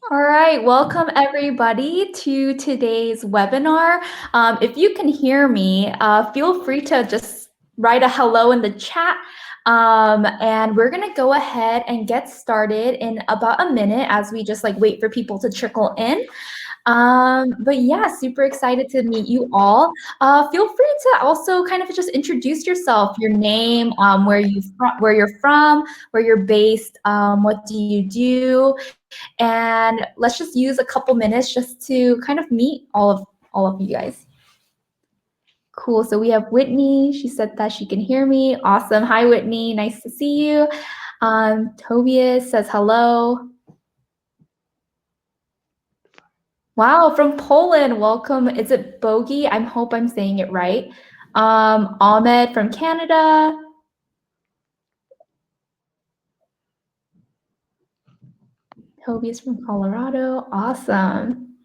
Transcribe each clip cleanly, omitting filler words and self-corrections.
All right, welcome everybody to today's webinar. If you can hear me, feel free to just write a hello in the chat. And we're gonna go ahead and get started in about a minute as we just wait for people to trickle in. But yeah, super excited to meet you all. Feel free to also kind of just introduce yourself, your name, where you're from, where you're based, what do you do, and let's just use a couple minutes just to kind of meet all of you guys. Cool. So we have Whitney. She said that she can hear me. Awesome. Hi, Whitney. Nice to see you. Tobias says hello. Wow, from Poland. Welcome. Is it Bogi? I hope I'm saying it right. Ahmed from Canada. Tobias from Colorado. Awesome.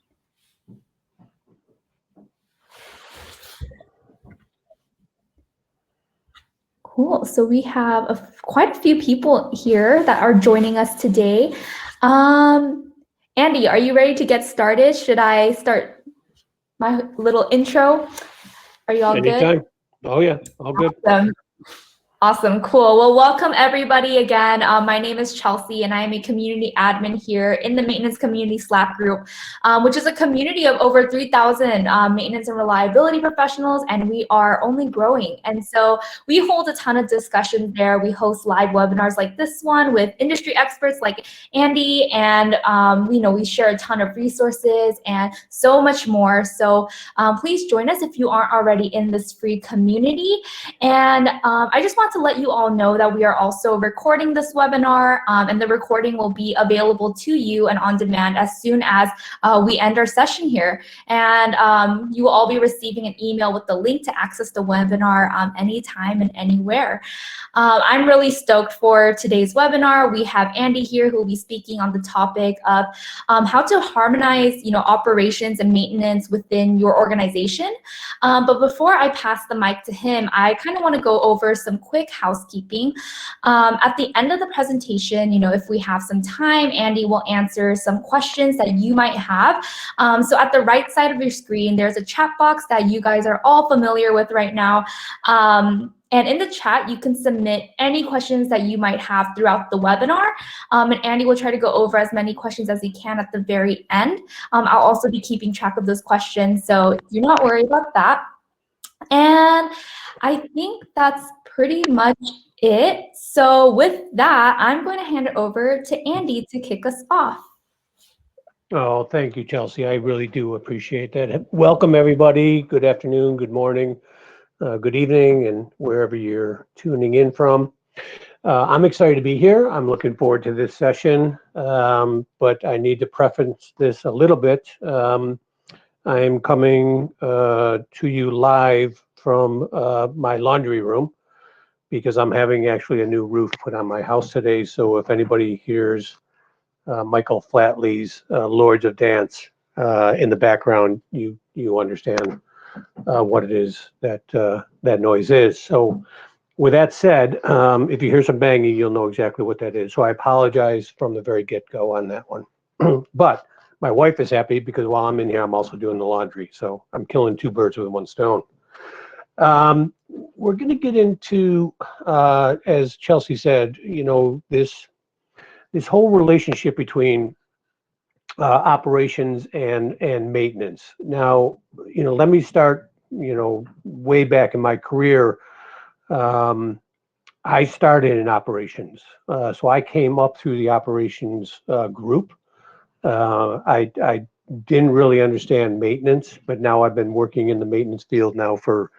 Cool. So we have quite a few people here that are joining us today. Andy, are you ready to get started? Should I start my little intro? Are you all Anytime. good? Oh yeah, all good. Awesome, cool. Well, welcome everybody again. My name is Chelsea and I am a community admin here in the Maintenance Community Slack group, which is a community of over 3,000 maintenance and reliability professionals, and we are only growing. And so we hold a ton of discussions there. We host live webinars like this one with industry experts like Andy, and we share a ton of resources and so much more. So please join us if you aren't already in this free community. And I just want to let you all know that we are also recording this webinar, and the recording will be available to you and on demand as soon as we end our session here. And you will all be receiving an email with the link to access the webinar anytime and anywhere. I'm really stoked for today's webinar. We have Andy here who will be speaking on the topic of how to harmonize, operations and maintenance within your organization. But before I pass the mic to him, I kind of want to go over some quick housekeeping. At the end of the presentation, if we have some time, Andy will answer some questions that you might have. So at the right side of your screen, there's a chat box that you guys are all familiar with right now. And in the chat, you can submit any questions that you might have throughout the webinar. And Andy will try to go over as many questions as he can at the very end. I'll also be keeping track of those questions, so do not worry about that. And I think that's pretty much it. So with that, I'm going to hand it over to Andy to kick us off. Oh, thank you, Chelsea. I really do appreciate that. Welcome, everybody. Good afternoon, good morning, good evening, and wherever you're tuning in from. I'm excited to be here. I'm looking forward to this session, but I need to preface this a little bit. I'm coming to you live from my laundry room because I'm having actually a new roof put on my house today. So if anybody hears Michael Flatley's Lords of Dance in the background, you understand what it is that that noise is. So with that said, if you hear some banging, you'll know exactly what that is. So I apologize from the very get-go on that one. But my wife is happy because while I'm in here, I'm also doing the laundry. So I'm killing two birds with one stone. We're going to get into, as Chelsea said, this whole relationship between operations and maintenance. Now, let me start, way back in my career. I started in operations, so I came up through the operations group. I didn't really understand maintenance, but now I've been working in the maintenance field now for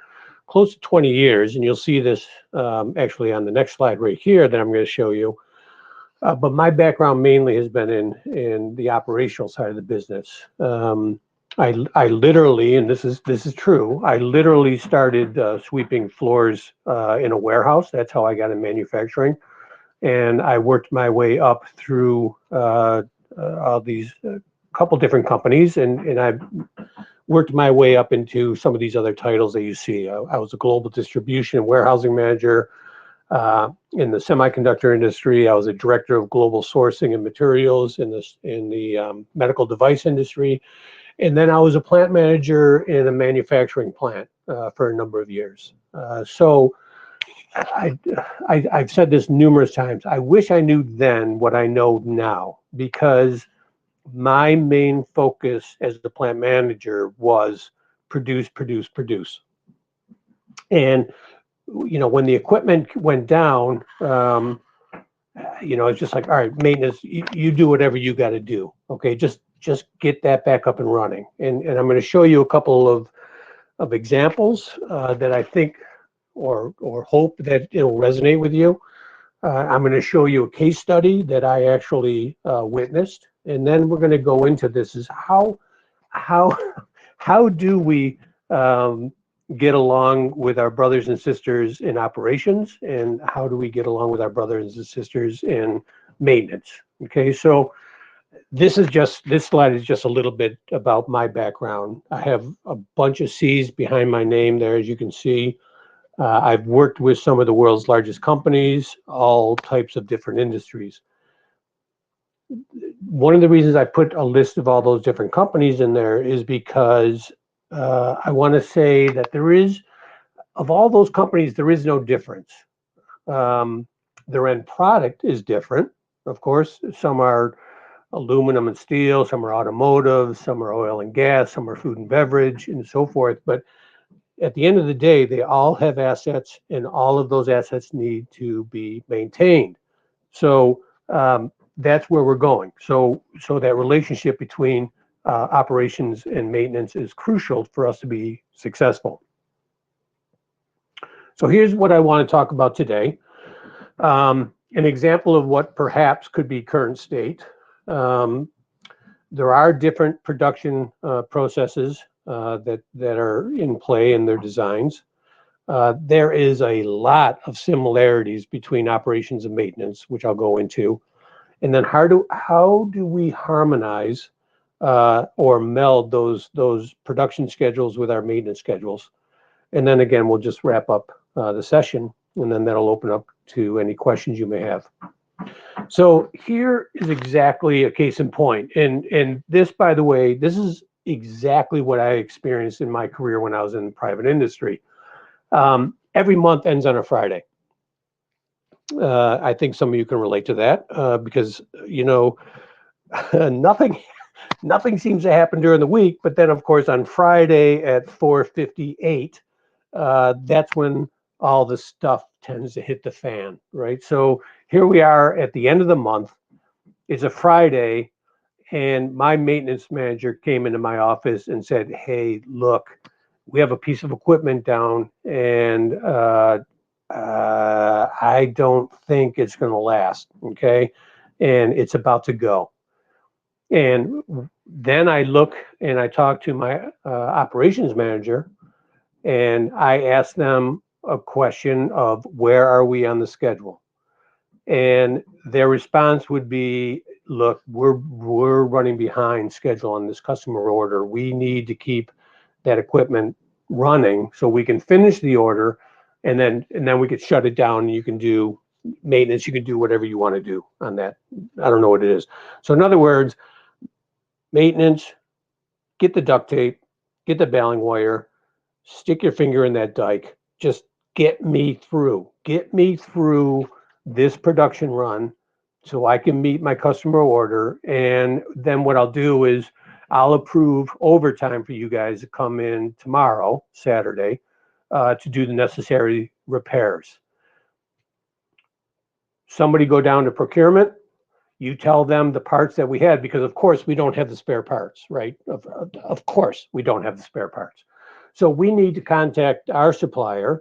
close to 20 years, and you'll see this actually on the next slide right here that I'm going to show you. But my background mainly has been in the operational side of the business. I literally, and this is true, I literally started sweeping floors in a warehouse. That's how I got in manufacturing, and I worked my way up through all these couple different companies, and I worked my way up into some of these other titles that you see. I was a global distribution and warehousing manager. In the semiconductor industry, I was a director of global sourcing and materials in the medical device industry. And then I was a plant manager in a manufacturing plant for a number of years. I've said this numerous times. I wish I knew then what I know now, because my main focus as the plant manager was produce, produce, produce. And, when the equipment went down, it's just like, all right, maintenance, you do whatever you got to do. Okay, just get that back up and running. And I'm going to show you a couple of examples that I think or hope that it'll resonate with you. I'm going to show you a case study that I actually witnessed, and then we're going to go into this: is how do we get along with our brothers and sisters in operations, and how do we get along with our brothers and sisters in maintenance? Okay, so this slide is just a little bit about my background. I have a bunch of C's behind my name there, as you can see. I've worked with some of the world's largest companies, all types of different industries. One of the reasons I put a list of all those different companies in there is because I want to say that of all those companies, there is no difference. Their end product is different, of course. Some are aluminum and steel, some are automotive, some are oil and gas, some are food and beverage, and so forth. But at the end of the day, they all have assets, and all of those assets need to be maintained. So that's where we're going. So that relationship between operations and maintenance is crucial for us to be successful. So here's what I want to talk about today. An example of what perhaps could be current state. There are different production processes that are in play in their designs. There is a lot of similarities between operations and maintenance, which I'll go into. And then how do we harmonize or meld those production schedules with our maintenance schedules? And then again, we'll just wrap up the session, and then that'll open up to any questions you may have. So here is exactly a case in point. And this, by the way, this is exactly what I experienced in my career when I was in the private industry. Every month ends on a Friday. I think some of you can relate to that because, nothing seems to happen during the week. But then, of course, on Friday at 4:58, that's when all the stuff tends to hit the fan, right? So here we are at the end of the month. It's a Friday, and my maintenance manager came into my office and said, "Hey, look, we have a piece of equipment down, and I don't think it's going to last, okay? And it's about to go." And then I look and I talk to my operations manager, and I ask them a question of, where are we on the schedule? And their response would be, look, we're running behind schedule on this customer order. We need to keep that equipment running so we can finish the order, and then we could shut it down, and you can do maintenance, you can do whatever you want to do on that. I don't know what it is. So in other words, maintenance, get the duct tape, get the baling wire, stick your finger in that dike, just get me through this production run so I can meet my customer order. And then what I'll do is I'll approve overtime for you guys to come in tomorrow, Saturday, to do the necessary repairs. Somebody go down to procurement, you tell them the parts that we had, because of course we don't have the spare parts, right? Of course we don't have the spare parts. So we need to contact our supplier.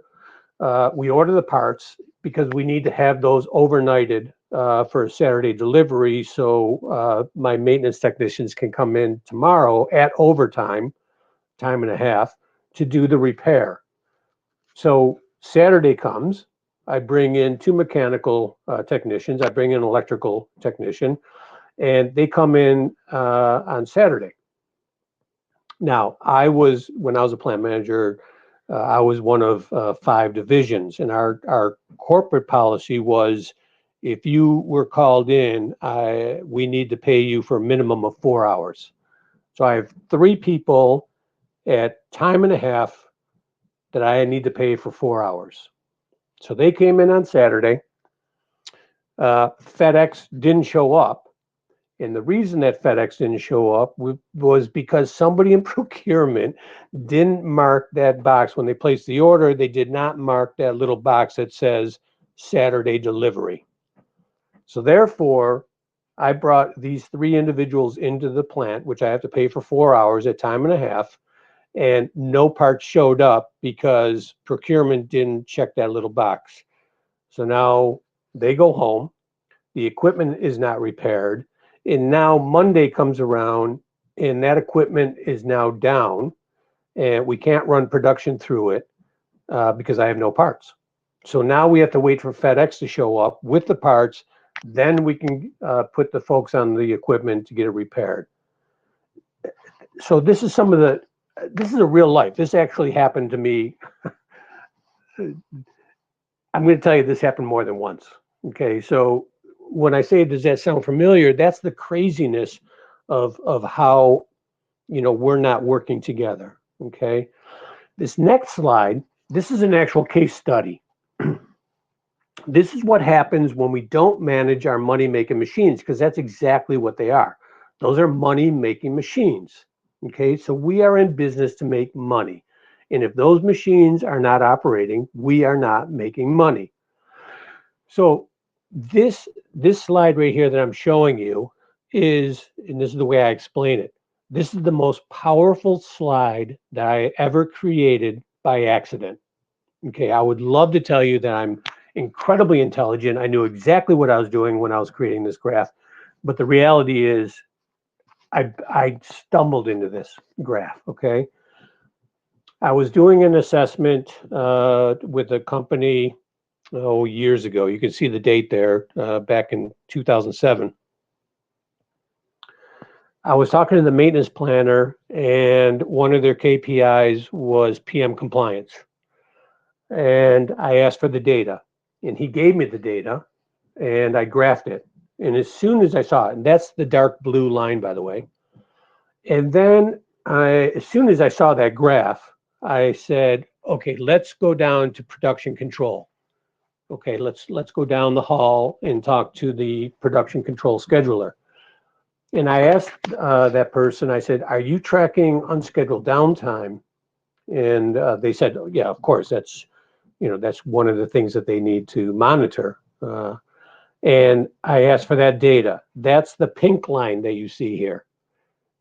We order the parts because we need to have those overnighted for a Saturday delivery. So my maintenance technicians can come in tomorrow at overtime, time and a half, to do the repair. So Saturday comes, I bring in 2 mechanical technicians, I bring in an electrical technician, and they come in on Saturday. Now, when I was a plant manager, I was one of 5 divisions, and our corporate policy was, if you were called in, we need to pay you for a minimum of 4 hours. So I have 3 people at time and a half that I need to pay for 4 hours. So they came in on Saturday. FedEx didn't show up. And the reason that FedEx didn't show up was because somebody in procurement didn't mark that box. When they placed the order, they did not mark that little box that says Saturday delivery. So therefore, I brought these 3 individuals into the plant, which I have to pay for 4 hours at time and a half, and no parts showed up because procurement didn't check that little box. So now they go home, the equipment is not repaired, and now Monday comes around and that equipment is now down and we can't run production through it because I have no parts. So now we have to wait for FedEx to show up with the parts, then we can put the folks on the equipment to get it repaired. So this is this is a real life. This actually happened to me. I'm going to tell you this happened more than once. Okay, so when I say, does that sound familiar? That's the craziness of how, we're not working together. Okay, this next slide, this is an actual case study. This is what happens when we don't manage our money-making machines, because that's exactly what they are. Those are money-making machines. Okay, so we are in business to make money. And if those machines are not operating, we are not making money. So this slide right here that I'm showing you is, and this is the way I explain it, this is the most powerful slide that I ever created by accident. Okay, I would love to tell you that I'm incredibly intelligent. I knew exactly what I was doing when I was creating this graph, but the reality is I stumbled into this graph. Okay, I was doing an assessment with a company years ago. You can see the date there, back in 2007. I was talking to the maintenance planner, and one of their KPIs was PM compliance. And I asked for the data, and he gave me the data, and I graphed it. And as soon as I saw it, and that's the dark blue line, by the way. And then as soon as I saw that graph, I said, okay, let's go down to production control. Okay, let's go down the hall and talk to the production control scheduler. And I asked that person, I said, are you tracking unscheduled downtime? And they said, oh, yeah, of course, that's one of the things that they need to monitor. And I asked for that data. That's the pink line that you see here.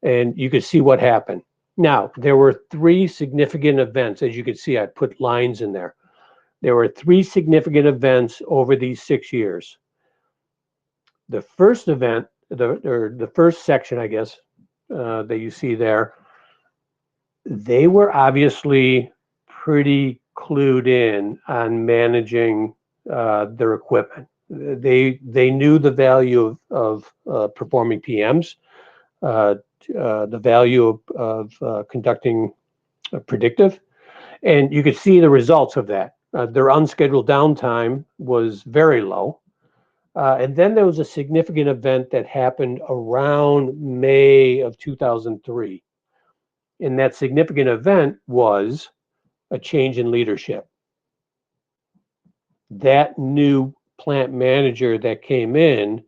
And you could see what happened. Now, there were 3 significant events. As you can see, I put lines in there. There were 3 significant events over these 6 years. The first event, the first section, I guess, that you see there, they were obviously pretty clued in on managing their equipment. They knew the value of performing PMs, the value of conducting predictive, and you could see the results of that. Their unscheduled downtime was very low. And then there was a significant event that happened around May of 2003. And that significant event was a change in leadership. That new plant manager that came in,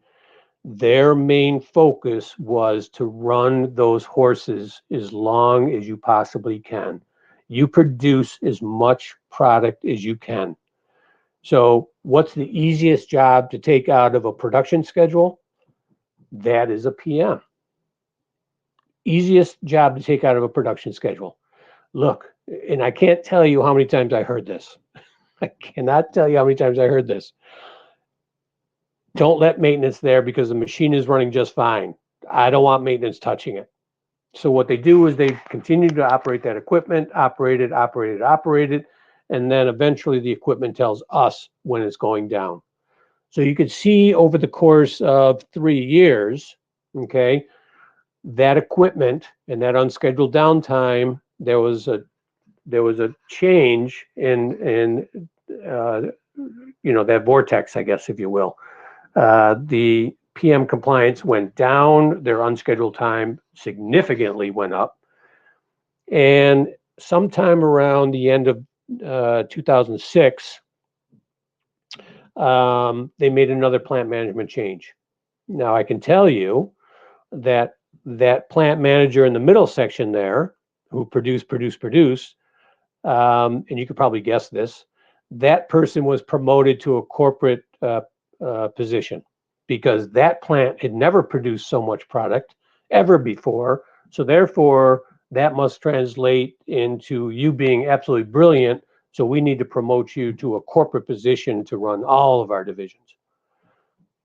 their main focus was to run those horses as long as you possibly can. You produce as much product as you can. So what's the easiest job to take out of a production schedule? That is a PM. Easiest job to take out of a production schedule. Look, and I can't tell you how many times I heard this. I cannot tell you how many times I heard this. Don't let maintenance there because the machine is running just fine. I don't want maintenance touching it. So what they do is they continue to operate that equipment, operate it, and then eventually the equipment tells us when it's going down. So you could see over the course of 3 years, that equipment and that unscheduled downtime, there was a there was a change in that vortex, I guess, if you will. The PM compliance went down, their unscheduled time significantly went up. And sometime around the end of 2006, they made another plant management change. Now, I can tell you that that plant manager in the middle section there, who produced, and you could probably guess this, that person was promoted to a corporate position because that plant had never produced so much product ever before. So therefore, that must translate into you being absolutely brilliant. So we need to promote you to a corporate position to run all of our divisions.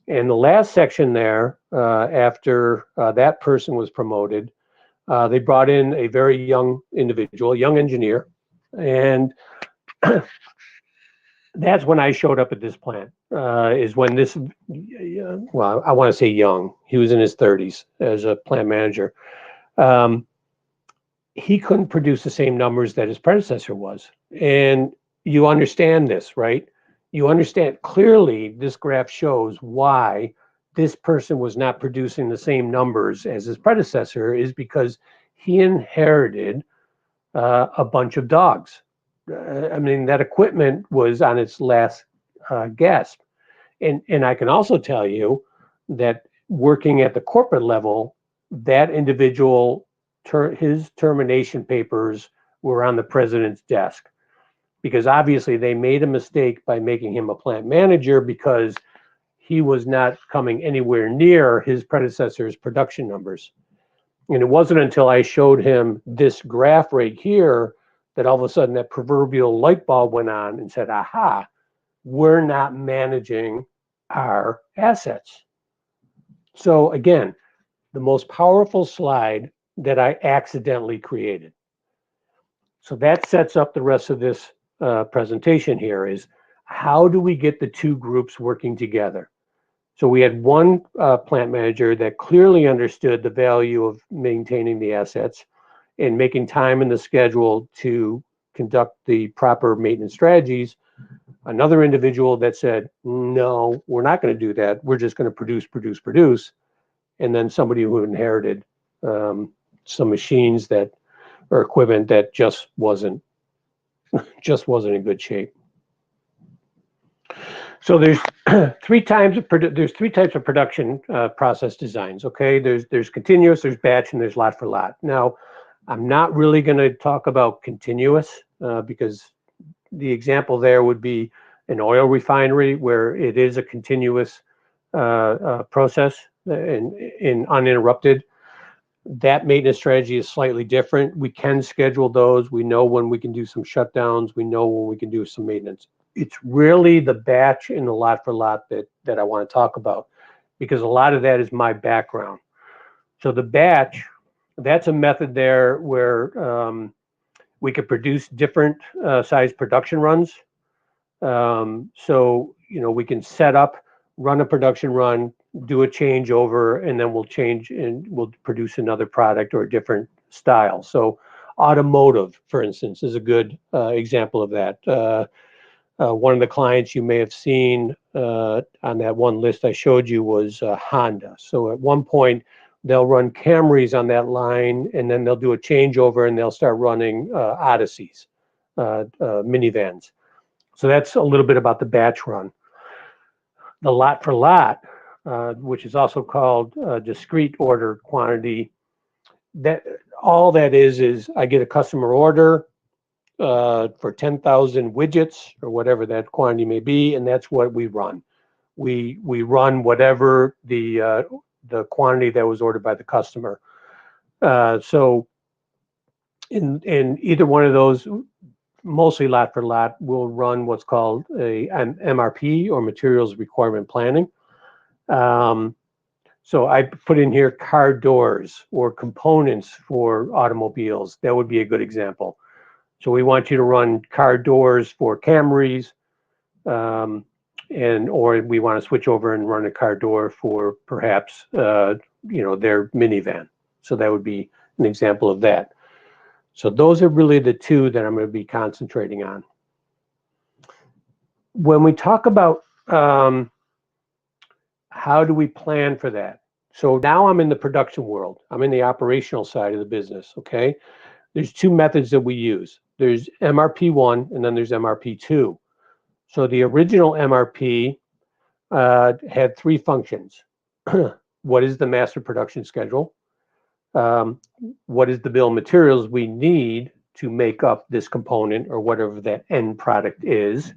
And the last section there, after that person was promoted, they brought in a very young individual, young engineer, and that's when I showed up at this plant, is when this, well, I want to say young, he was in his 30s as a plant manager. He couldn't produce the same numbers that his predecessor was. And you understand this, right? You understand clearly this graph shows why this person was not producing the same numbers as his predecessor is because he inherited a bunch of dogs. I mean, that equipment was on its last gasp. And I can also tell you that working at the corporate level, that individual, his termination papers were on the president's desk because obviously they made a mistake by making him a plant manager because he was not coming anywhere near his predecessor's production numbers. And it wasn't until I showed him this graph right here that all of a sudden that proverbial light bulb went on and said, aha, we're not managing our assets. So again, the most powerful slide that I accidentally created. So that sets up the rest of this presentation here is how do we get the two groups working together? So we had one plant manager that clearly understood the value of maintaining the assets and making time in the schedule to conduct the proper maintenance strategies. Another individual that said, no, we're not going to do that. We're just going to produce. And then somebody who inherited some machines that or equipment that just wasn't in good shape. So there's three types of production process designs. Okay, there's continuous, there's batch, and there's lot for lot. Now, I'm not really going to talk about continuous because the example there would be an oil refinery where it is a continuous process and uninterrupted. That maintenance strategy is slightly different. We can schedule those. We know when we can do some shutdowns. We know when we can do some maintenance. It's really the batch and the lot for lot that I want to talk about because a lot of that is my background. So the batch, that's a method there where we could produce different size production runs. So, we can set up, run a production run, do a changeover, and then we'll change and we'll produce another product or a different style. So automotive, for instance, is a good example of that. One of the clients you may have seen on that one list I showed you was Honda. So at one point, they'll run Camrys on that line, and then they'll do a changeover and they'll start running Odysseys, minivans. So that's a little bit about the batch run. The lot for lot, which is also called discrete order quantity, that all that is I get a customer order for 10,000 widgets or whatever that quantity may be, and that's what we run. We run whatever the quantity that was ordered by the customer. So in either one of those, mostly lot for lot, we'll run what's called an MRP or materials requirement planning. So I put in here car doors or components for automobiles. That would be a good example. So we want you to run car doors for Camrys, or we want to switch over and run a car door for perhaps their minivan. So that would be an example of that. So those are really the two that I'm going to be concentrating on. When we talk about how do we plan for that? So now I'm in the production world. I'm in the operational side of the business, okay? There's two methods that we use. There's MRP1 and then there's MRP2. So the original MRP had three functions. What is the master production schedule? What is the bill of materials we need to make up this component or whatever that end product is?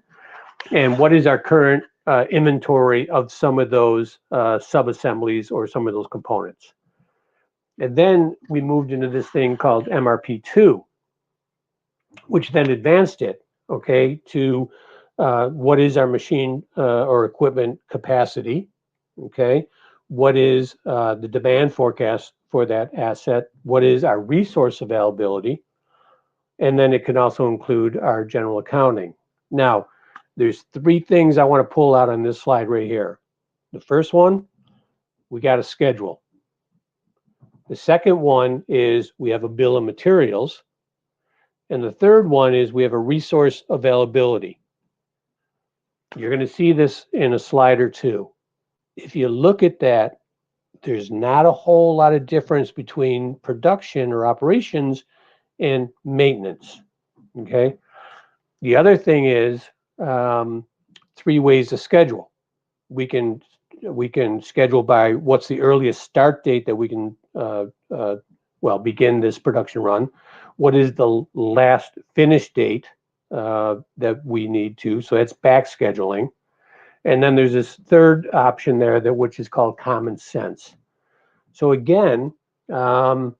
And what is our current inventory of some of those sub-assemblies or some of those components? And then we moved into this thing called MRP2, which then advanced it, okay, to what is our machine or equipment capacity, okay? What is the demand forecast for that asset? What is our resource availability? And then it can also include our general accounting. Now, there's three things I want to pull out on this slide right here. The first one, we got a schedule. The second one is we have a bill of materials. And the third one is we have a resource availability. You're going to see this in a slide or two. If you look at that, there's not a whole lot of difference between production or operations and maintenance, okay? The other thing is three ways to schedule. We can schedule by what's the earliest start date that we can begin this production run. What is the last finish date that we need to? So that's back scheduling. And then there's this third option there which is called common sense. So again, for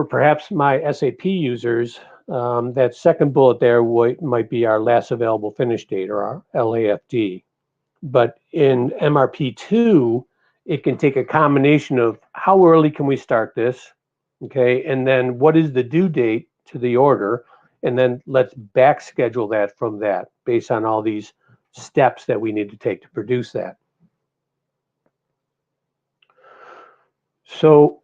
perhaps my SAP users, that second bullet there might be our last available finish date or our LAFD. But in MRP2, it can take a combination of how early can we start this, okay? And then what is the due date to the order? And then let's back schedule that from that based on all these steps that we need to take to produce that. So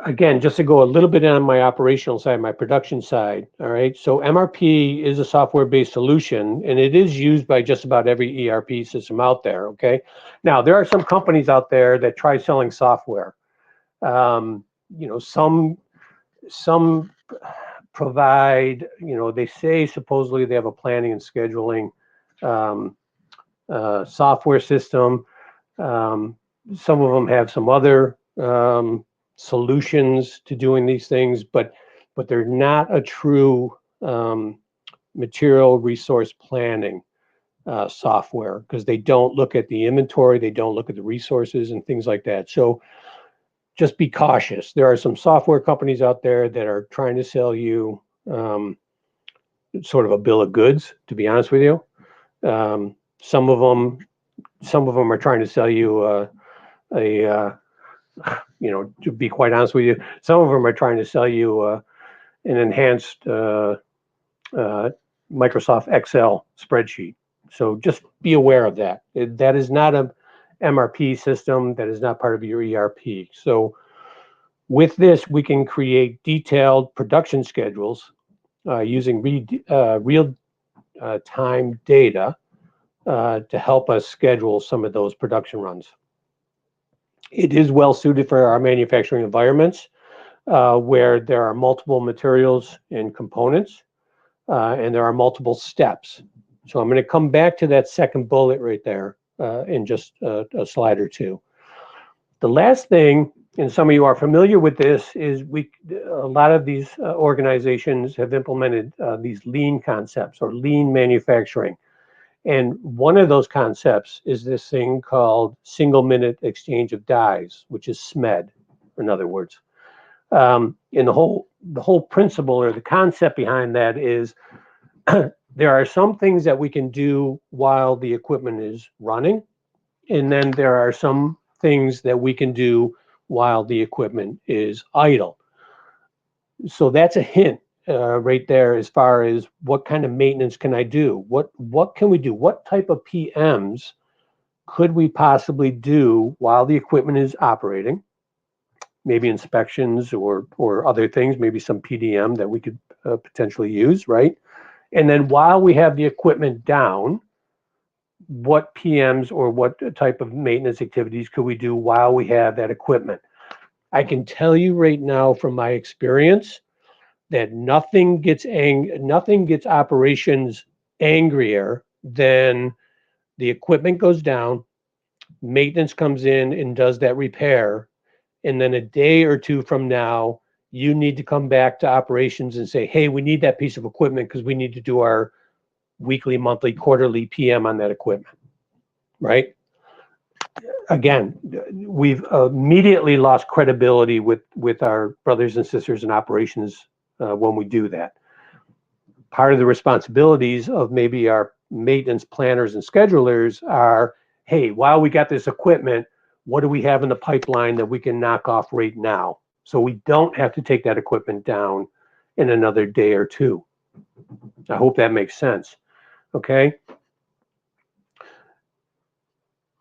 again, just to go a little bit on my operational side, my production side, all right? So MRP is a software-based solution, and it is used by just about every ERP system out there, okay? Now, there are some companies out there that try selling software. Some provide, they say supposedly they have a planning and scheduling software system. Some of them have some other solutions to doing these things, but they're not a true material resource planning software because they don't look at the inventory, they don't look at the resources and things like that. So just be cautious. There are some software companies out there that are trying to sell you sort of a bill of goods, to be honest with you. Some of them are trying to sell you to be quite honest with you, some of them are trying to sell you an enhanced Microsoft Excel spreadsheet. So just be aware of that. That is not a MRP system. That is not part of your ERP. So with this, we can create detailed production schedules using real-time data to help us schedule some of those production runs. It is well suited for our manufacturing environments where there are multiple materials and components and there are multiple steps. So I'm going to come back to that second bullet right there in just a slide or two. The last thing, and some of you are familiar with this, is a lot of these organizations have implemented these lean concepts or lean manufacturing. And one of those concepts is this thing called single minute exchange of dies, which is SMED, in other words. And the whole principle or the concept behind that is there are some things that we can do while the equipment is running, and then there are some things that we can do while the equipment is idle. So that's a hint right there as far as what kind of maintenance can I do? What can we do? What type of PMs could we possibly do while the equipment is operating? maybe inspections or other things, maybe some PDM that we could potentially use, right? And then while we have the equipment down, what PMs or what type of maintenance activities could we do while we have that equipment? I can tell you right now from my experience that nothing gets operations angrier than the equipment goes down, maintenance comes in and does that repair, and then a day or two from now, you need to come back to operations and say, hey, we need that piece of equipment because we need to do our weekly, monthly, quarterly PM on that equipment, right? Again, we've immediately lost credibility with our brothers and sisters in operations when we do that. Part of the responsibilities of maybe our maintenance planners and schedulers are, hey, while we got this equipment, what do we have in the pipeline that we can knock off right now? So we don't have to take that equipment down in another day or two. I hope that makes sense. Okay.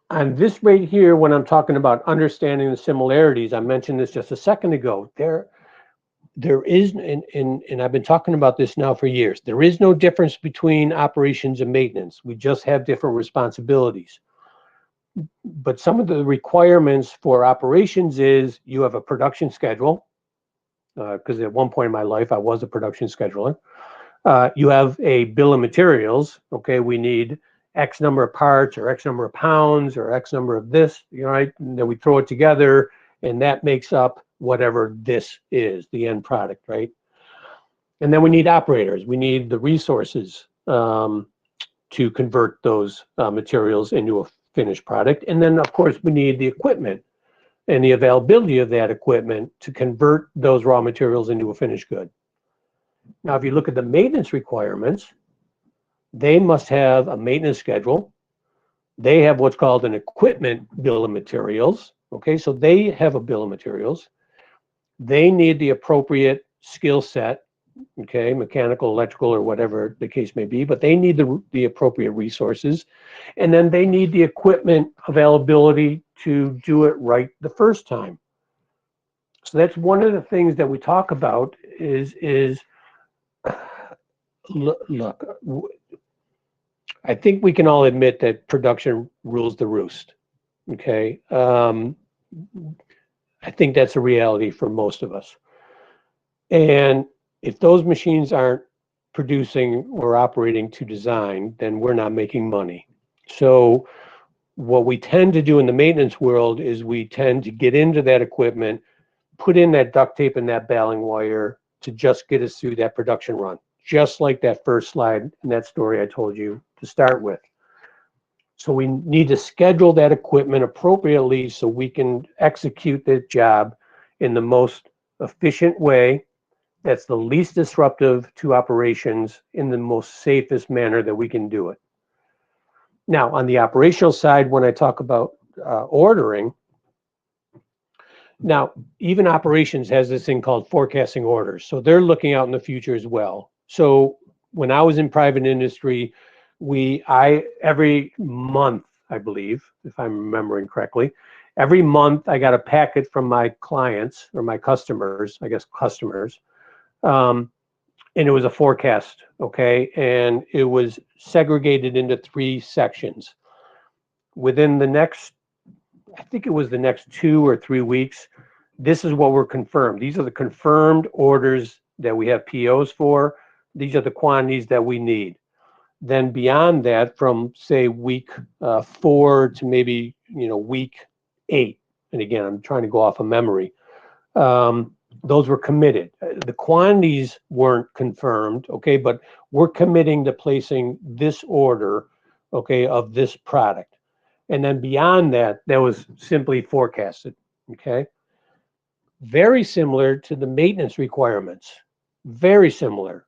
On this right here, when I'm talking about understanding the similarities, I mentioned this just a second ago, there is, and I've been talking about this now for years, there is no difference between operations and maintenance. We just have different responsibilities. But some of the requirements for operations is you have a production schedule, because at one point in my life, I was a production scheduler. You have a bill of materials. Okay, we need X number of parts or X number of pounds or X number of this, right? And then we throw it together and that makes up whatever this is, the end product, right? And then we need operators. We need the resources to convert those materials into a finished product. And then, of course, we need the equipment and the availability of that equipment to convert those raw materials into a finished good. Now, if you look at the maintenance requirements, they must have a maintenance schedule. They have what's called an equipment bill of materials. Okay, so they have a bill of materials. They need the appropriate skill set, okay, mechanical, electrical, or whatever the case may be, but they need the appropriate resources. And then they need the equipment availability to do it right the first time. So that's one of the things that we talk about is look, I think we can all admit that production rules the roost, okay? I think that's a reality for most of us. And if those machines aren't producing or operating to design, then we're not making money. So what we tend to do in the maintenance world is we tend to get into that equipment, put in that duct tape and that baling wire to just get us through that production run, just like that first slide in that story I told you to start with. So we need to schedule that equipment appropriately so we can execute the job in the most efficient way that's the least disruptive to operations in the most safest manner that we can do it. Now, on the operational side, when I talk about ordering, now, even operations has this thing called forecasting orders. So they're looking out in the future as well. So when I was in private industry, every month, I believe, if I'm remembering correctly, every month I got a packet from my clients or my customers, I guess customers, and it was a forecast, okay? And it was segregated into 3 sections. Within the next, I think it was the next 2 or 3 weeks, this is what were confirmed. These are the confirmed orders that we have POs for. These are the quantities that we need. Then beyond that, from say week 4 to maybe week 8, and again, I'm trying to go off of memory, those were committed. The quantities weren't confirmed, okay, but we're committing to placing this order, okay, of this product. And then beyond that, that was simply forecasted, okay? Very similar to the maintenance requirements, very similar.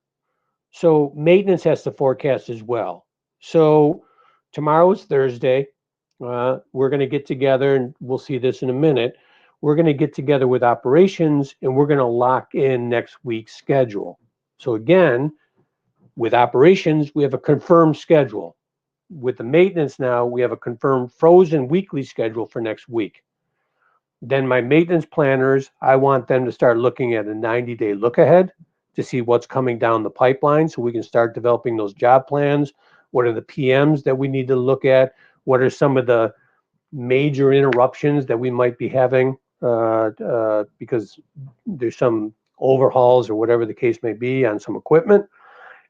So maintenance has to forecast as well. So tomorrow is Thursday. We're going to get together, and we'll see this in a minute. We're going to get together with operations, and we're going to lock in next week's schedule. So again, with operations, we have a confirmed schedule. With the maintenance now, we have a confirmed frozen weekly schedule for next week. Then my maintenance planners, I want them to start looking at a 90-day look ahead to see what's coming down the pipeline so we can start developing those job plans. What are the PMs that we need to look at? What are some of the major interruptions that we might be having because there's some overhauls or whatever the case may be on some equipment?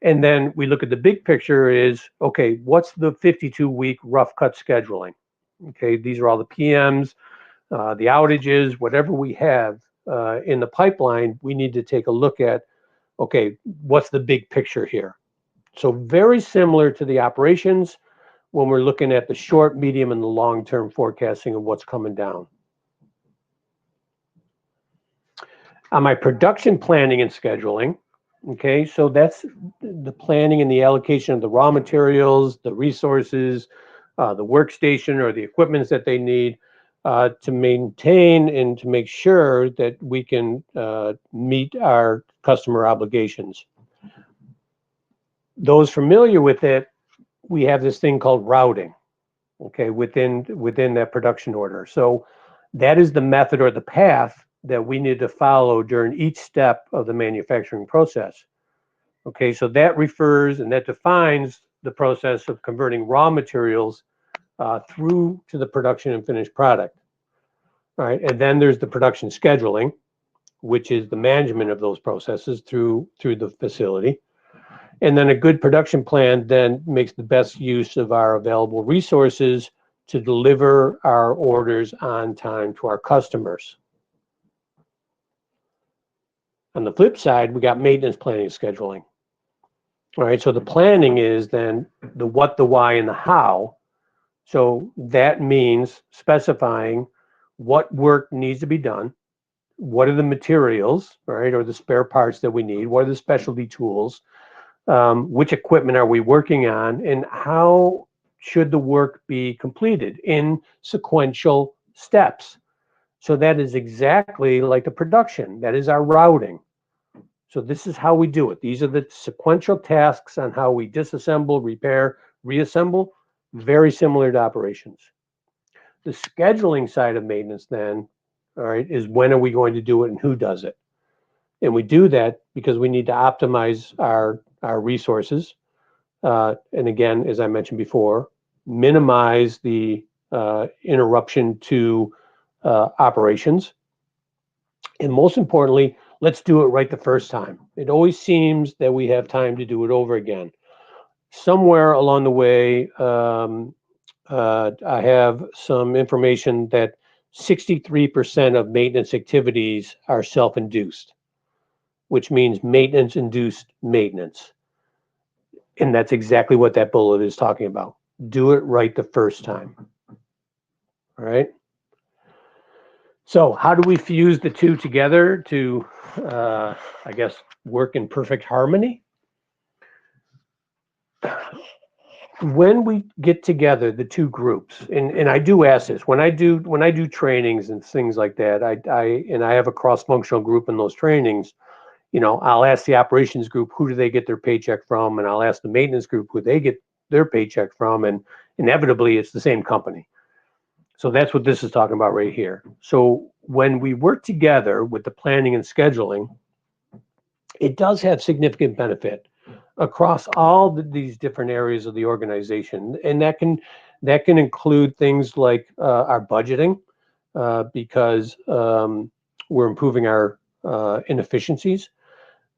And then we look at the big picture is, okay, what's the 52-week rough cut scheduling? Okay, these are all the PMs, the outages, whatever we have in the pipeline, we need to take a look at, okay, what's the big picture here? So very similar to the operations when we're looking at the short, medium, and the long-term forecasting of what's coming down. On my production planning and scheduling, okay, so that's the planning and the allocation of the raw materials, the resources, the workstation or the equipment that they need to maintain and to make sure that we can meet our customer obligations. Those familiar with it, we have this thing called routing, okay, within that production order. So that is the method or the path that we need to follow during each step of the manufacturing process. Okay, so that refers and that defines the process of converting raw materials through to the production and finished product. All right, and then there's the production scheduling, which is the management of those processes through the facility. And then a good production plan then makes the best use of our available resources to deliver our orders on time to our customers. On the flip side, we got maintenance planning and scheduling. All right, so the planning is then the what, the why, and the how. So that means specifying what work needs to be done, what are the materials, right, or the spare parts that we need, what are the specialty tools, which equipment are we working on, and how should the work be completed in sequential steps. So that is exactly like the production. That is our routing. So this is how we do it. These are the sequential tasks on how we disassemble, repair, reassemble, very similar to operations. The scheduling side of maintenance then, all right, is when are we going to do it and who does it? And we do that because we need to optimize our resources. And again, as I mentioned before, minimize the interruption to operations. And most importantly, let's do it right the first time. It always seems that we have time to do it over again. Somewhere along the way, I have some information that 63% of maintenance activities are self-induced, which means maintenance-induced maintenance. And that's exactly what that bullet is talking about. Do it right the first time. All right. So how do we fuse the two together to, I guess, work in perfect harmony? When we get together, the two groups, and I do ask this when I do trainings and things like that, I have a cross-functional group in those trainings. You know, I'll ask the operations group who do they get their paycheck from, and I'll ask the maintenance group who they get their paycheck from, and inevitably it's the same company. So that's what this is talking about right here. So when we work together with the planning and scheduling, it does have significant benefit across all these different areas of the organization, and that can include things like our budgeting, because we're improving our inefficiencies.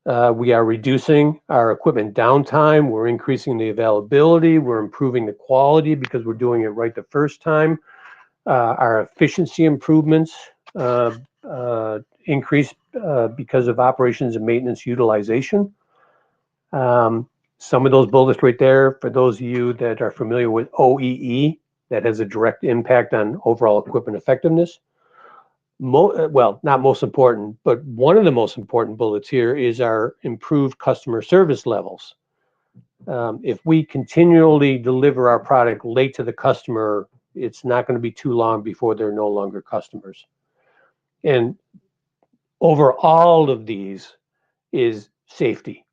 We are reducing our equipment downtime. We're increasing the availability. We're improving the quality because we're doing it right the first time. Our efficiency improvements increase because of operations and maintenance utilization. Some of those bullets right there, for those of you that are familiar with OEE, that has a direct impact on overall equipment effectiveness. Well, not most important, but one of the most important bullets here is our improved customer service levels. If we continually deliver our product late to the customer, it's not going to be too long before they're no longer customers. And over all of these is safety.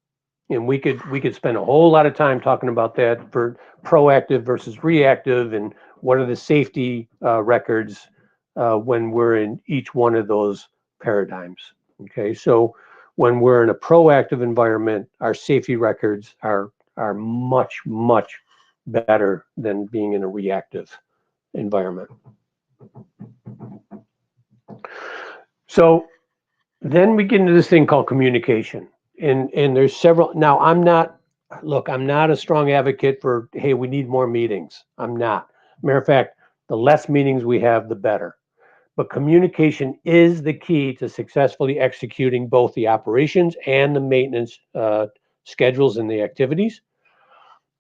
And we could spend a whole lot of time talking about that for proactive versus reactive and what are the safety records when we're in each one of those paradigms. Okay, so when we're in a proactive environment, our safety records are much, much better than being in a reactive environment. So then we get into this thing called communication. And there's several. Now, I'm not a strong advocate for, hey, we need more meetings. I'm not. Matter of fact, the less meetings we have, the better. But communication is the key to successfully executing both the operations and the maintenance schedules and the activities.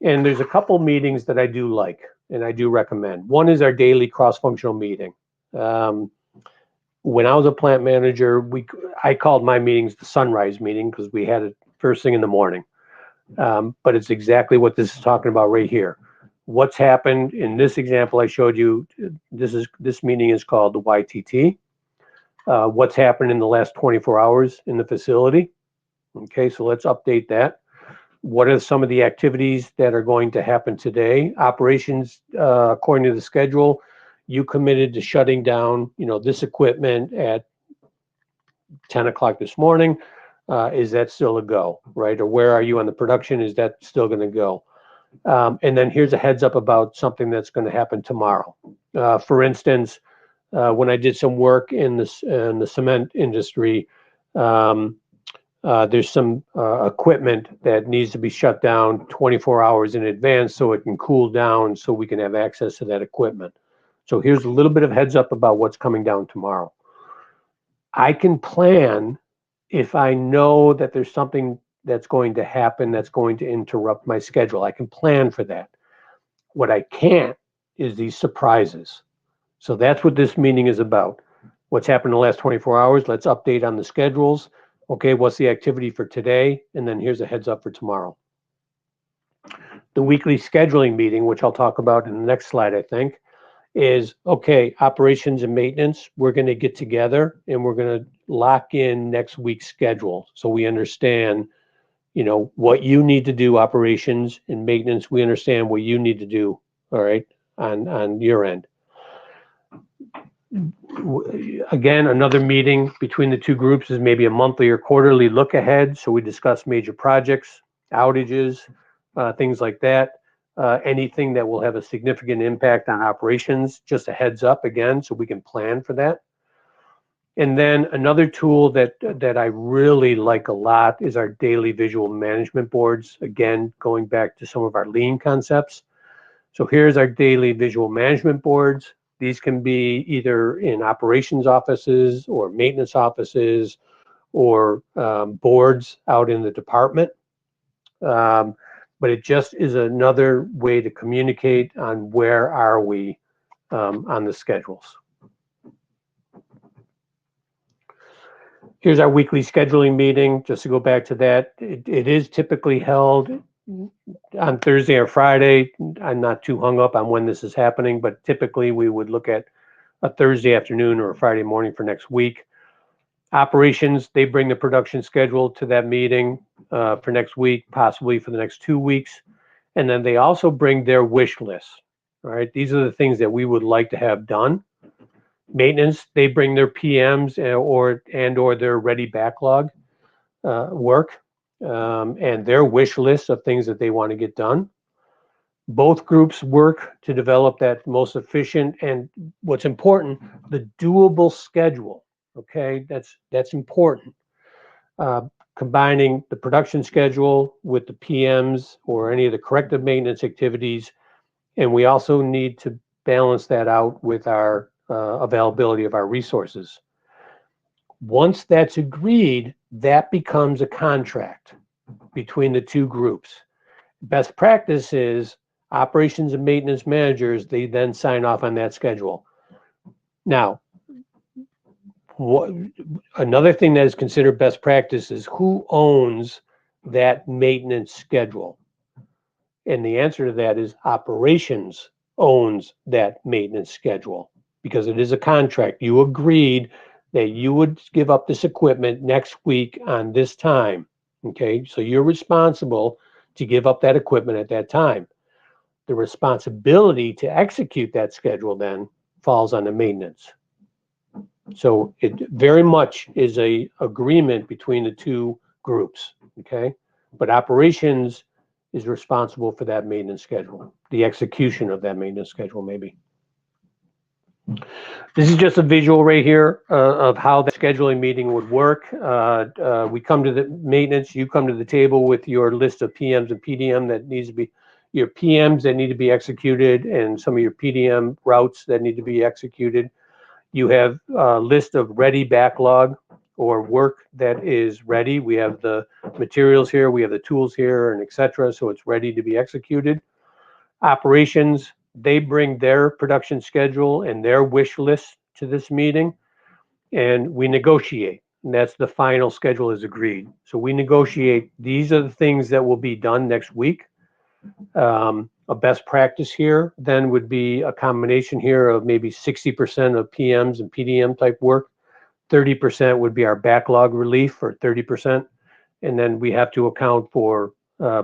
And there's a couple meetings that I do like and I do recommend. One is our daily cross-functional meeting. When I was a plant manager, I called my meetings the sunrise meeting because we had it first thing in the morning. But it's exactly what this is talking about right here. What's happened in this example I showed you, this meeting is called the YTT. What's happened in the last 24 hours in the facility. Okay, so let's update that. What are some of the activities that are going to happen today? Operations, according to the schedule, you committed to shutting down, this equipment at 10 o'clock this morning. Is that still a go, right? Or where are you on the production? Is that still going to go? And then here's a heads up about something that's going to happen tomorrow. For instance, when I did some work in the cement industry, there's some equipment that needs to be shut down 24 hours in advance so it can cool down so we can have access to that equipment. So here's a little bit of heads up about what's coming down tomorrow. I can plan if I know that there's something that's going to happen that's going to interrupt my schedule. I can plan for that. What I can't is these surprises. So that's what this meeting is about. What's happened in the last 24 hours? Let's update on the schedules. Okay, what's the activity for today? And then here's a heads up for tomorrow. The weekly scheduling meeting, which I'll talk about in the next slide, I think, is, okay, operations and maintenance, we're going to get together and we're going to lock in next week's schedule. So we understand, what you need to do, operations and maintenance, we understand what you need to do, all right, on your end. Again, another meeting between the two groups is maybe a monthly or quarterly look ahead. So we discuss major projects, outages, things like that. Anything that will have a significant impact on operations, just a heads up again, so we can plan for that. And then another tool that I really like a lot is our daily visual management boards. Again, going back to some of our lean concepts. So here's our daily visual management boards. These can be either in operations offices or maintenance offices or boards out in the department. But it just is another way to communicate on where are we on the schedules. Here's our weekly scheduling meeting. Just to go back to that, it is typically held on Thursday or Friday. I'm not too hung up on when this is happening, but typically we would look at a Thursday afternoon or a Friday morning for next week. Operations, they bring the production schedule to that meeting for next week, possibly for the next 2 weeks. And then they also bring their wish list, all right? These are the things that we would like to have done. Maintenance, they bring their PMs or their ready backlog work and their wish list of things that they want to get done. Both groups work to develop that most efficient and, what's important, the doable schedule. Okay, that's important. Combining the production schedule with the PMs or any of the corrective maintenance activities, and we also need to balance that out with our availability of our resources. Once that's agreed, that becomes a contract between the two groups. Best practice is operations and maintenance managers, they then sign off on that schedule. Now, another thing that is considered best practice is who owns that maintenance schedule. And the answer to that is operations owns that maintenance schedule because it is a contract. You agreed that you would give up this equipment next week on this time. Okay, so you're responsible to give up that equipment at that time. The responsibility to execute that schedule then falls on the maintenance. So it very much is a agreement between the two groups, okay? But operations is responsible for that maintenance schedule, the execution of that maintenance schedule, maybe. This is just a visual right here of how the scheduling meeting would work. We come to the maintenance, you come to the table with your list of PMs and PDM that needs to be, your PMs that need to be executed and some of your PDM routes that need to be executed. You have a list of ready backlog or work that is ready. We have the materials here, we have the tools here, and et cetera, so it's ready to be executed. Operations, they bring their production schedule and their wish list to this meeting, and we negotiate. And that's the final schedule is agreed. So we negotiate, these are the things that will be done next week. A best practice here then would be a combination here of maybe 60% of PMs and PDM type work. 30% would be our backlog relief, or 30%. And then we have to account for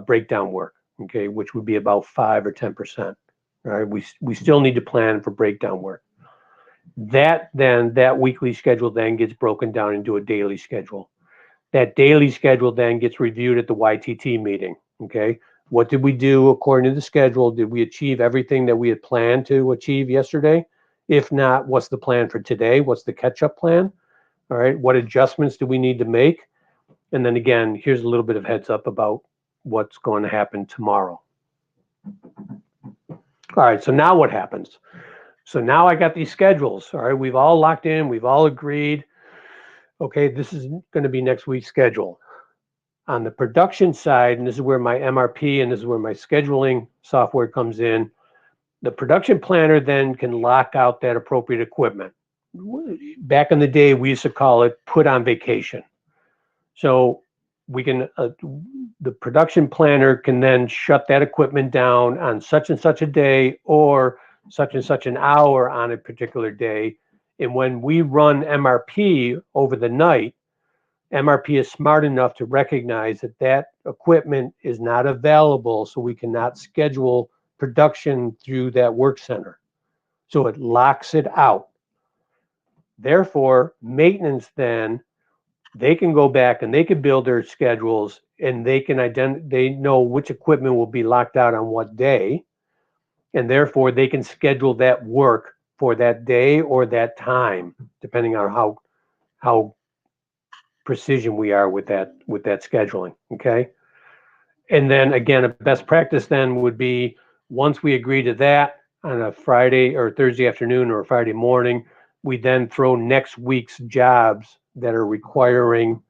breakdown work, okay, which would be about 5 or 10%. All right, we still need to plan for breakdown work. That weekly schedule then gets broken down into a daily schedule. That daily schedule then gets reviewed at the YTT meeting, okay? What did we do according to the schedule? Did we achieve everything that we had planned to achieve yesterday? If not, what's the plan for today? What's the catch-up plan? All right, what adjustments do we need to make? And then again, here's a little bit of heads up about what's going to happen tomorrow. All right, so now what happens? So now I got these schedules, all right? We've all locked in, we've all agreed. Okay, this is going to be next week's schedule. On the production side, and this is where my MRP and this is where my scheduling software comes in, the production planner then can lock out that appropriate equipment. Back in the day, we used to call it put on vacation. So we can, the production planner can then shut that equipment down on such and such a day or such and such an hour on a particular day. And when we run MRP over the night, MRP is smart enough to recognize that that equipment is not available, so we cannot schedule production through that work center. So it locks it out. Therefore, maintenance then, they can go back and they can build their schedules and they can they know which equipment will be locked out on what day. And therefore they can schedule that work for that day or that time, depending on how precision we are with that scheduling, okay? And then again, a best practice then would be, once we agree to that on a Friday or Thursday afternoon or a Friday morning, we then throw next week's jobs that are requiring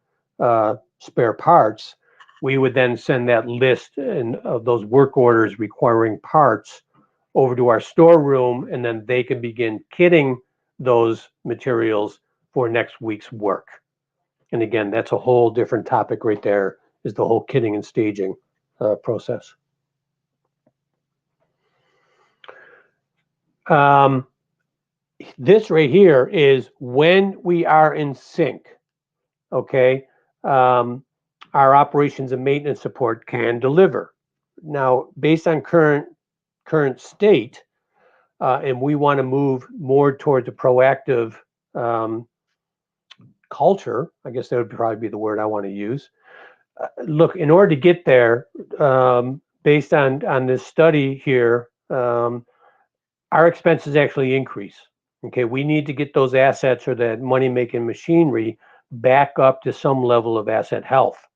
spare parts. We would then send that list of those work orders requiring parts over to our storeroom, and then they can begin kitting those materials for next week's work. And again, that's a whole different topic right there, is the whole kitting and staging process. This right here is when we are in sync, okay? Our operations and maintenance support can deliver. Now, based on current state, and we want to move more towards a proactive culture, I guess that would probably be the word I want to use. Look, in order to get there, based on this study here, our expenses actually increase. Okay, we need to get those assets or that money-making machinery back up to some level of asset health.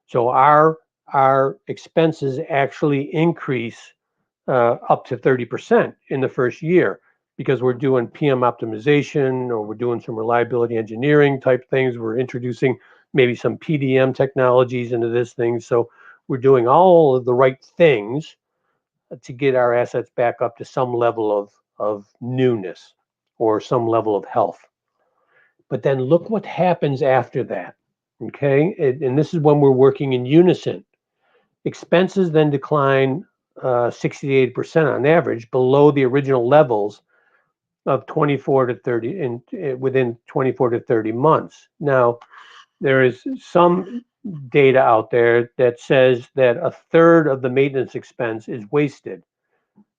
So our expenses actually increase up to 30% in the first year, because we're doing PM optimization, or we're doing some reliability engineering type things. We're introducing maybe some PDM technologies into this thing. So we're doing all of the right things to get our assets back up to some level of newness or some level of health. But then look what happens after that, okay? And this is when we're working in unison. Expenses then decline 68% on average below the original levels of 24 to 30, within 24 to 30 months. Now, there is some data out there that says that a third of the maintenance expense is wasted.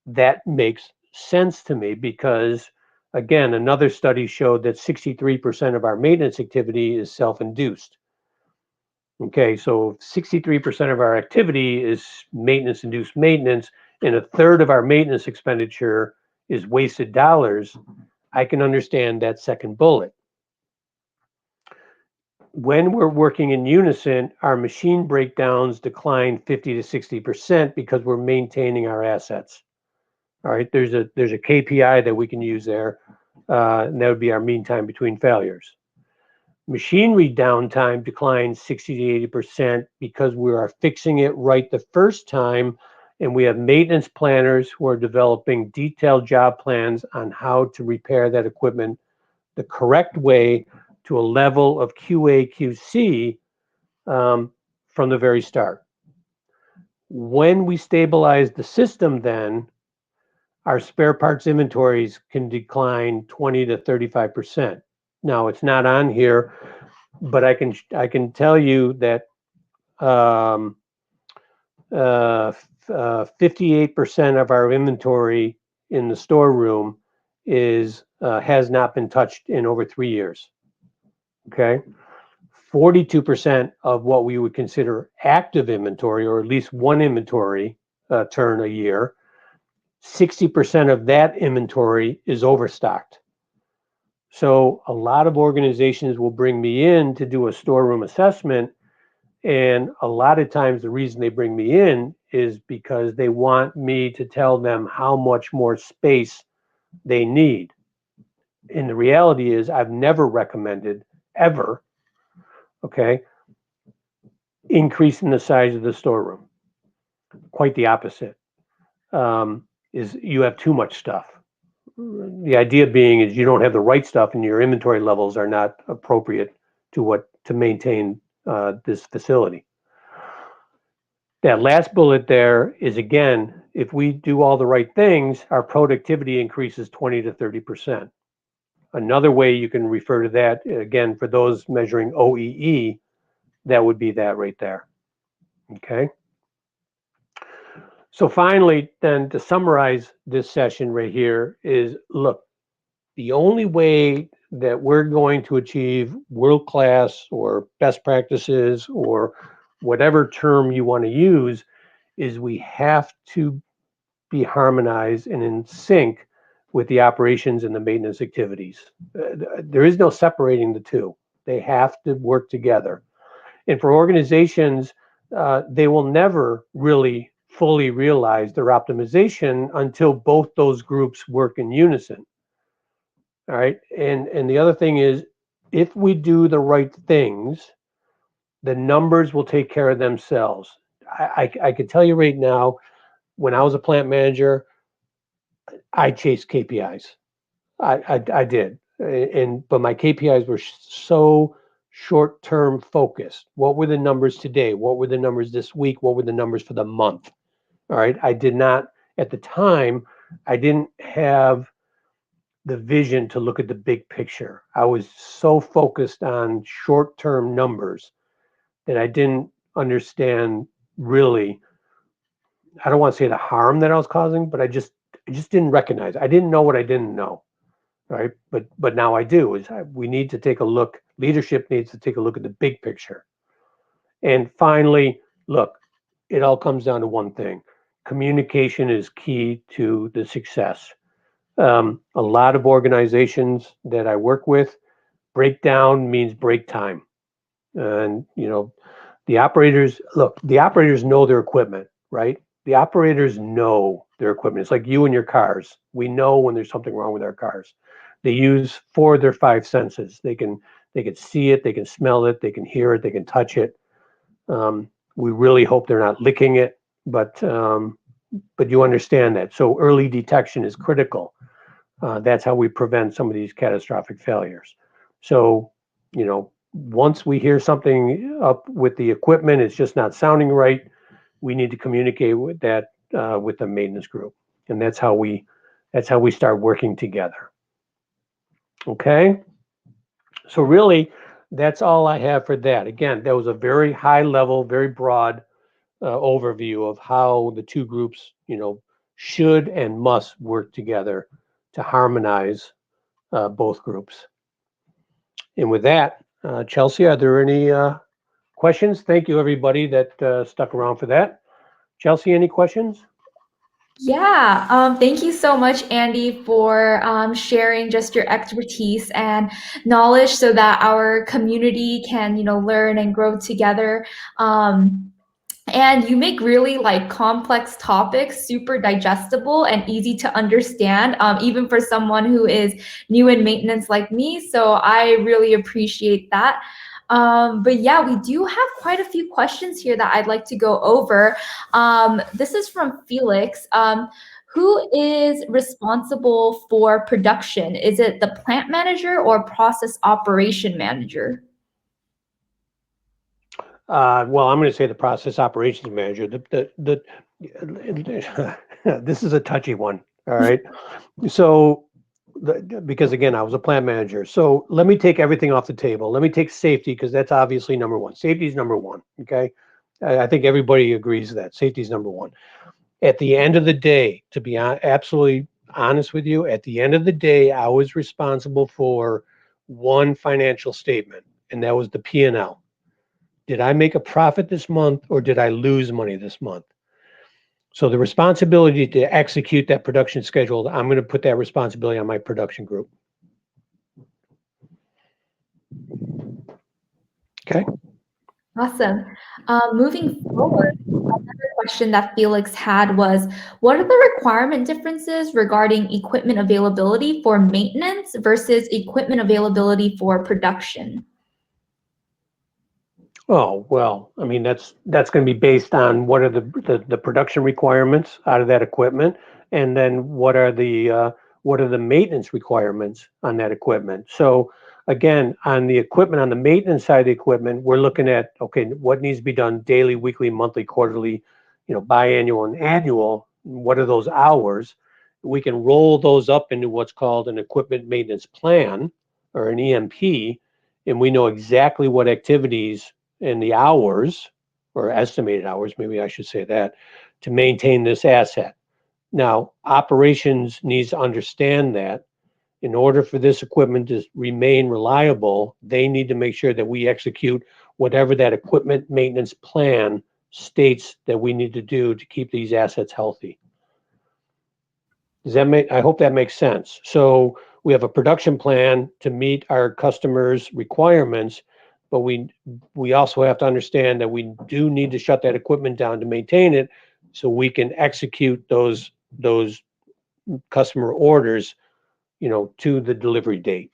That makes sense to me, because Again, another study showed that 63% of our maintenance activity is self-induced. Okay, so 63% of our activity is maintenance-induced maintenance, and a third of our maintenance expenditure is wasted dollars. I can understand that second bullet. When we're working in unison, our machine breakdowns decline 50 to 60% because we're maintaining our assets. All right, there's a KPI that we can use there, and that would be our mean time between failures. Machinery downtime declines 60 to 80% because we are fixing it right the first time, and we have maintenance planners who are developing detailed job plans on how to repair that equipment the correct way to a level of QA QC from the very start. When we stabilize the system, then our spare parts inventories can decline 20 to 35%. Now, it's not on here, but I can tell you that 58% of our inventory in the storeroom has not been touched in over 3 years. Okay, 42% of what we would consider active inventory, or at least one inventory turn a year, 60% of that inventory is overstocked. So a lot of organizations will bring me in to do a storeroom assessment, and a lot of times the reason they bring me in is because they want me to tell them how much more space they need. And the reality is I've never recommended, ever, okay, increasing the size of the storeroom. Quite the opposite. Is you have too much stuff. The idea being is you don't have the right stuff and your inventory levels are not appropriate to maintain this facility. That last bullet there is, again, if we do all the right things, our productivity increases 20 to 30%. Another way you can refer to that, again, for those measuring OEE, that would be that right there. Okay. So finally, then, to summarize this session right here is, look, the only way that we're going to achieve world-class or best practices or whatever term you want to use is we have to be harmonized and in sync with the operations and the maintenance activities. There is no separating the two. They have to work together. And for organizations, they will never really fully realize their optimization until both those groups work in unison. All right. And the other thing is, if we do the right things, the numbers will take care of themselves. I can tell you right now, when I was a plant manager, I chased KPIs. I did. But my KPIs were so short-term focused. What were the numbers today? What were the numbers this week? What were the numbers for the month? All right. I did not, at the time, I didn't have the vision to look at the big picture. I was so focused on short-term numbers that I didn't understand really, I don't want to say the harm that I was causing, but I just didn't recognize. I didn't know what I didn't know. Right. But now I do. We need to take a look. Leadership needs to take a look at the big picture. And finally, look, it all comes down to one thing. Communication is key to the success. A lot of organizations that I work with, breakdown means break time. And, the operators know their equipment, right? The operators know their equipment. It's like you and your cars. We know when there's something wrong with our cars. They use 4 of their 5 senses. They can see it, they can smell it, they can hear it, they can touch it. We really hope they're not licking it, but you understand that. So early detection is critical. That's how we prevent some of these catastrophic failures. So, once we hear something up with the equipment, it's just not sounding right, we need to communicate with that with the maintenance group, and that's how we start working together. Okay. So really, that's all I have for that. Again, that was a very high level, very broad overview of how the two groups, should and must work together to harmonize both groups. And with that, Chelsea, are there any questions? Thank you, everybody that stuck around for that. Chelsea, any questions? Yeah, thank you so much, Andy, for sharing just your expertise and knowledge so that our community can, learn and grow together. And you make really like complex topics super digestible and easy to understand, even for someone who is new in maintenance like me. So I really appreciate that. But yeah, we do have quite a few questions here that I'd like to go over. This is from Felix. Who is responsible for production? Is it the plant manager or process operation manager? Well, I'm going to say the process operations manager. This is a touchy one. All right. So, because again, I was a plant manager. So let me take everything off the table. Let me take safety because that's obviously number one. Safety is number one. Okay. I think everybody agrees that safety is number one. At the end of the day, to be absolutely honest with you, at the end of the day, I was responsible for one financial statement, and that was the P&L. Did I make a profit this month or did I lose money this month? So the responsibility to execute that production schedule, I'm going to put that responsibility on my production group. Okay. Awesome. Moving forward, another question that Felix had was, what are the requirement differences regarding equipment availability for maintenance versus equipment availability for production? Oh, well, I mean, that's going to be based on what are the production requirements out of that equipment, and then what are the maintenance requirements on that equipment. So again, on the equipment, on the maintenance side of the equipment, we're looking at, okay, what needs to be done daily, weekly, monthly, quarterly, biannual and annual. What are those hours? We can roll those up into what's called an equipment maintenance plan or an EMP, and we know exactly what activities and the hours, or estimated hours, maybe I should say that, to maintain this asset. Now, operations needs to understand that in order for this equipment to remain reliable, they need to make sure that we execute whatever that equipment maintenance plan states that we need to do to keep these assets healthy. Does that make, I hope that makes sense. So we have a production plan to meet our customers' requirements, but we also have to understand that we do need to shut that equipment down to maintain it so we can execute those customer orders, to the delivery date.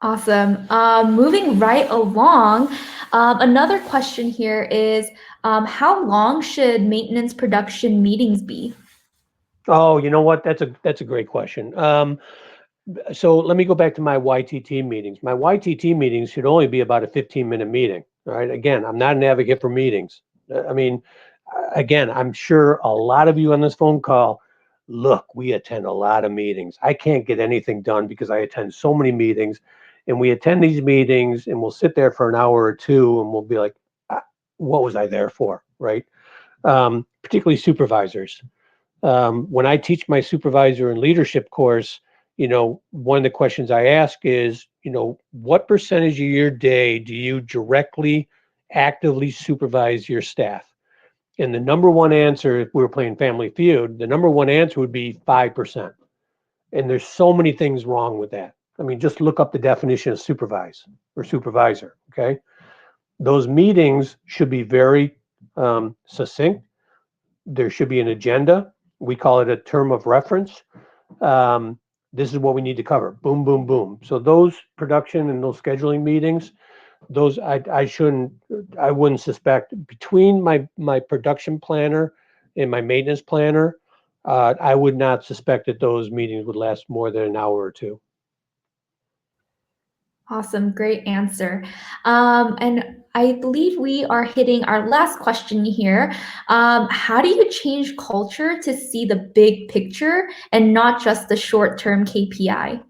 Awesome. Moving right along, another question here is, how long should maintenance production meetings be? Oh, you know what? That's a great question. So let me go back to my YTT meetings. My YTT meetings should only be about a 15-minute meeting. All right. Again, I'm not an advocate for meetings. I mean, again, I'm sure a lot of you on this phone call, look, we attend a lot of meetings. I can't get anything done because I attend so many meetings, and we attend these meetings and we'll sit there for an hour or two and we'll be like, what was I there for? Right. Particularly supervisors. When I teach my supervisor and leadership course, one of the questions I ask is, what percentage of your day do you directly, actively supervise your staff? And the number one answer, if we were playing Family Feud, the number one answer would be 5%. And there's so many things wrong with that. I mean, just look up the definition of supervise or supervisor, okay? Those meetings should be very succinct. There should be an agenda. We call it a term of reference. This is what we need to cover. Boom, boom, boom. So those production and those scheduling meetings, those I wouldn't suspect between my production planner and my maintenance planner. I would not suspect that those meetings would last more than an hour or two. Awesome, great answer. And I believe we are hitting our last question here. How do you change culture to see the big picture and not just the short-term KPI?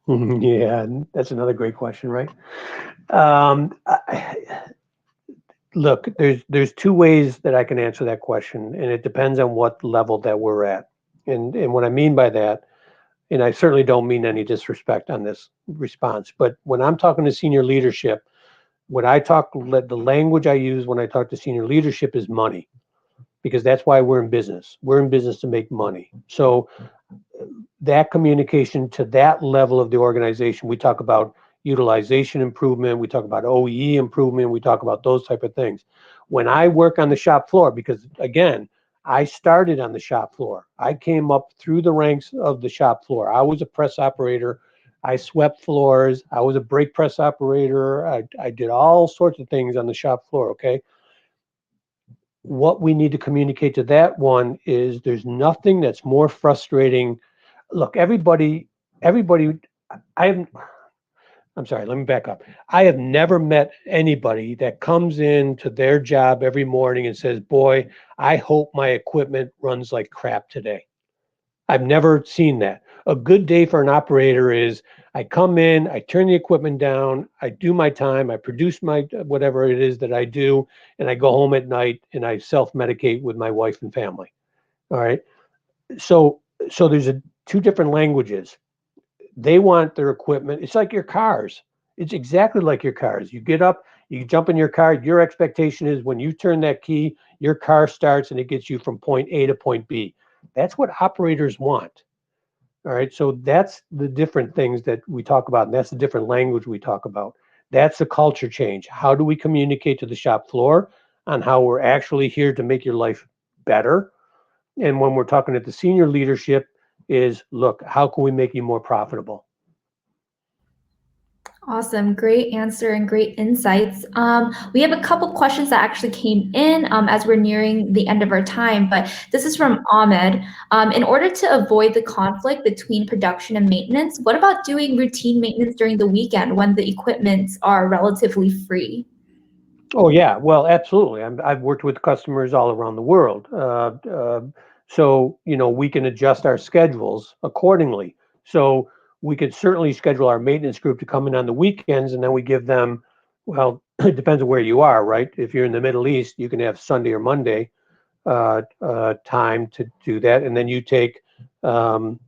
Yeah, that's another great question, right? Look, there's two ways that I can answer that question, and it depends on what level that we're at. And what I mean by that and I certainly don't mean any disrespect on this response, but when I'm talking to senior leadership, the language I use when I talk to senior leadership is money, because that's why we're in business. We're in business to make money. So that communication to that level of the organization, we talk about utilization improvement, we talk about OEE improvement, we talk about those type of things. When I work on the shop floor, because again, I started on the shop floor. I came up through the ranks of the shop floor. I was a press operator. I swept floors. I was a brake press operator. I did all sorts of things on the shop floor, okay? What we need to communicate to that one is there's nothing that's more frustrating. Look, everybody, I'm sorry, let me back up. I have never met anybody that comes in to their job every morning and says, boy, I hope my equipment runs like crap today. I've never seen that. A good day for an operator is I come in, I turn the equipment down, I do my time, I produce my whatever it is that I do, and I go home at night and I self-medicate with my wife and family. All right. So there's two different languages. They want their equipment. It's like your cars. It's exactly like your cars. You get up, you jump in your car. Your expectation is when you turn that key, your car starts and it gets you from point A to point B. That's what operators want. All right. So that's the different things that we talk about. And that's the different language we talk about. That's a culture change. How do we communicate to the shop floor on how we're actually here to make your life better? And when we're talking at the senior leadership is, look, how can we make you more profitable? Awesome, great answer and great insights. We have a couple questions that actually came in as we're nearing the end of our time, but this is from Ahmed. In order to avoid the conflict between production and maintenance, what about doing routine maintenance during the weekend when the equipments are relatively free? Oh yeah, well, absolutely. I've worked with customers all around the world, so we can adjust our schedules accordingly. So we could certainly schedule our maintenance group to come in on the weekends, and then we give them. Well, it depends on where you are, right? If you're in the Middle East, you can have Sunday or Monday time to do that, and then you take, I'm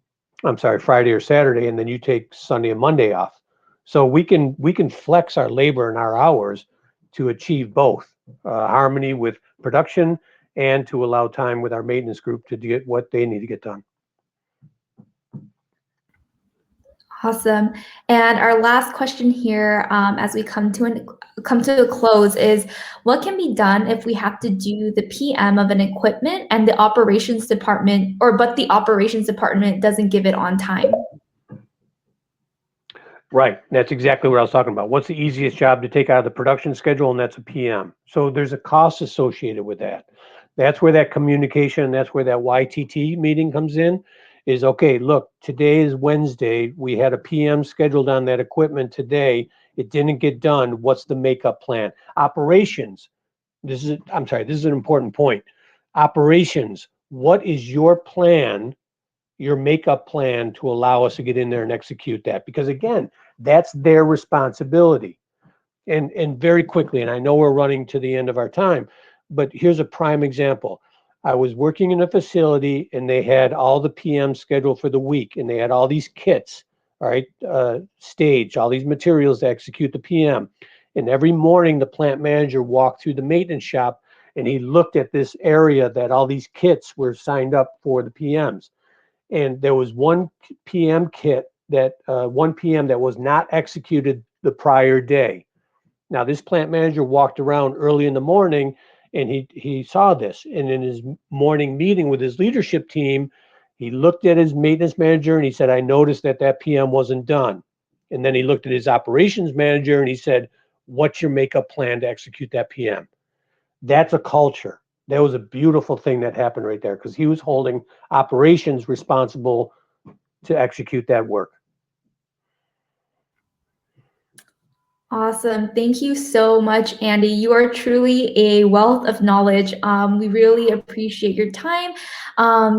sorry, Friday or Saturday, and then you take Sunday and Monday off. So we can flex our labor and our hours to achieve both harmony with production and to allow time with our maintenance group to get what they need to get done. Awesome. And our last question here, as we come to a close, is what can be done if we have to do the PM of an equipment and the operations department, but the operations department doesn't give it on time? Right. That's exactly what I was talking about. What's the easiest job to take out of the production schedule? And that's a PM. So there's a cost associated with that. That's where that communication, that's where that YTT meeting comes in, is okay, look, today is Wednesday. We had a PM scheduled on that equipment today. It didn't get done. What's the makeup plan? Operations. This is an important point. Operations. What is your plan, your makeup plan to allow us to get in there and execute that? Because again, that's their responsibility. And very quickly, and I know we're running to the end of our time, but here's a prime example. I was working in a facility and they had all the PM scheduled for the week and they had all these kits, all right, staged, all these materials to execute the PM. And every morning the plant manager walked through the maintenance shop and he looked at this area that all these kits were signed up for the PMs. And there was one PM kit that one PM that was not executed the prior day. Now, this plant manager walked around early in the morning and he saw this. And in his morning meeting with his leadership team, he looked at his maintenance manager and he said, I noticed that PM wasn't done. And then he looked at his operations manager and he said, what's your makeup plan to execute that PM? That's a culture. That was a beautiful thing that happened right there because he was holding operations responsible to execute that work. Awesome. Thank you so much, Andy. You are truly a wealth of knowledge. We really appreciate your time,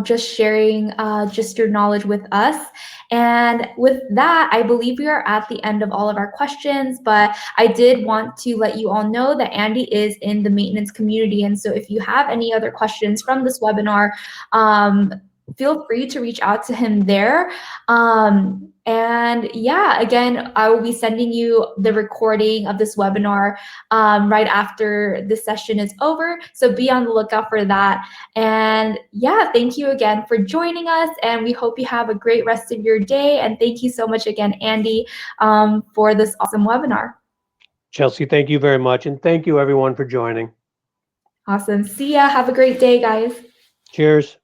just sharing just your knowledge with us. And with that, I believe we are at the end of all of our questions, but I did want to let you all know that Andy is in the maintenance community. And so if you have any other questions from this webinar, feel free to reach out to him there. And yeah, again, I will be sending you the recording of this webinar right after this session is over. So be on the lookout for that. And yeah, thank you again for joining us. And we hope you have a great rest of your day. And thank you so much again, Andy, for this awesome webinar. Chelsea, thank you very much. And thank you everyone for joining. Awesome. See ya. Have a great day, guys. Cheers.